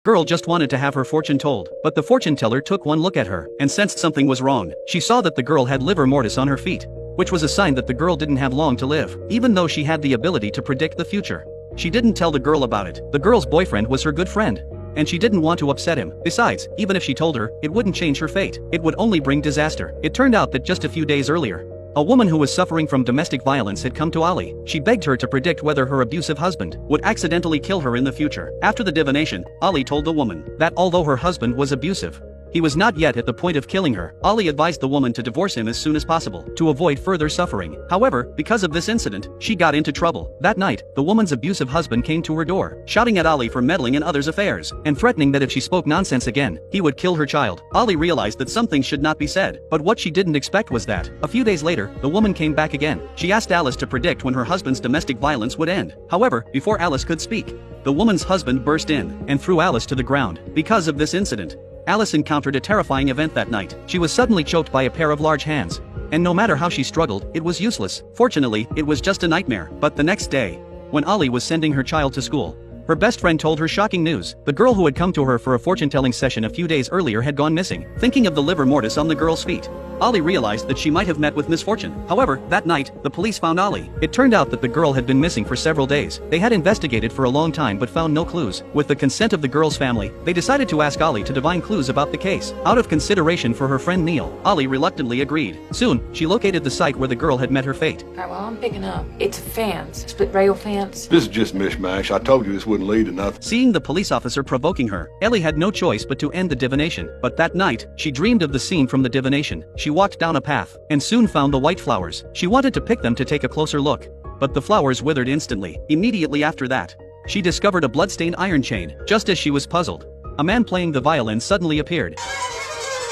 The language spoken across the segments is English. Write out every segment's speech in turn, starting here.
Girl just wanted to have her fortune told, but the fortune teller took one look at her and sensed something was wrong. She saw that the girl had livor mortis on her feet, which was a sign that the girl didn't have long to live, even though she had the ability to predict the future. She didn't tell the girl about it. The girl's boyfriend was her good friend, and she didn't want to upset him. Besides, even if she told her, it wouldn't change her fate. It would only bring disaster. It turned out that just a few days earlier, a woman who was suffering from domestic violence had come to Ali. She begged her to predict whether her abusive husband would accidentally kill her in the future. After the divination, Ali told the woman that although her husband was abusive, he was not yet at the point of killing her. Ali advised the woman to divorce him as soon as possible, to avoid further suffering. However, because of this incident, she got into trouble. That night, the woman's abusive husband came to her door, shouting at Ali for meddling in others' affairs, and threatening that if she spoke nonsense again, he would kill her child. Ali realized that something should not be said, but what she didn't expect was that, a few days later, the woman came back again. She asked Alice to predict when her husband's domestic violence would end. However, before Alice could speak, the woman's husband burst in and threw Alice to the ground. Because of this incident, Alice encountered a terrifying event that night. She was suddenly choked by a pair of large hands, and no matter how she struggled, it was useless. Fortunately, it was just a nightmare. But the next day, when Ali was sending her child to school, her best friend told her shocking news. The girl who had come to her for a fortune-telling session a few days earlier had gone missing. Thinking of the livor mortis on the girl's feet, Ali realized that she might have met with misfortune. However, that night, the police found Ali. It turned out that the girl had been missing for several days. They had investigated for a long time but found no clues. With the consent of the girl's family, they decided to ask Ali to divine clues about the case. Out of consideration for her friend Neil, Ali reluctantly agreed. Soon, she located the site where the girl had met her fate. Alright, well, I'm picking up. It's a fence. Split rail fence. This is just mishmash. I told you this wouldn't lead to nothing. Seeing the police officer provoking her, Ellie had no choice but to end the divination. But that night, she dreamed of the scene from the divination. She walked down a path, and soon found the white flowers. She wanted to pick them to take a closer look, but the flowers withered instantly. Immediately after that, she discovered a bloodstained iron chain. Just as she was puzzled, a man playing the violin suddenly appeared.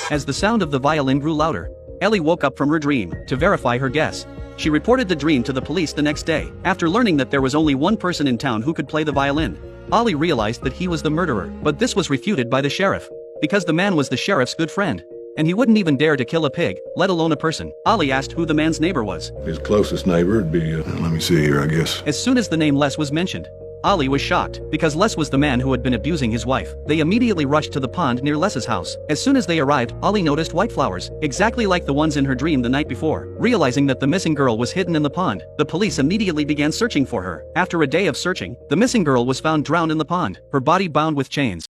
As the sound of the violin grew louder, Ellie woke up from her dream. To verify her guess, she reported the dream to the police the next day. After learning that there was only one person in town who could play the violin, Ali realized that he was the murderer. But this was refuted by the sheriff, because the man was the sheriff's good friend, and he wouldn't even dare to kill a pig, let alone a person. Ali asked who the man's neighbor was. His closest neighbor would be, let me see here, I guess. As soon as the name Les was mentioned, Ali was shocked, because Les was the man who had been abusing his wife. They immediately rushed to the pond near Les's house. As soon as they arrived, Ali noticed white flowers, exactly like the ones in her dream the night before. Realizing that the missing girl was hidden in the pond, the police immediately began searching for her. After a day of searching, the missing girl was found drowned in the pond, her body bound with chains.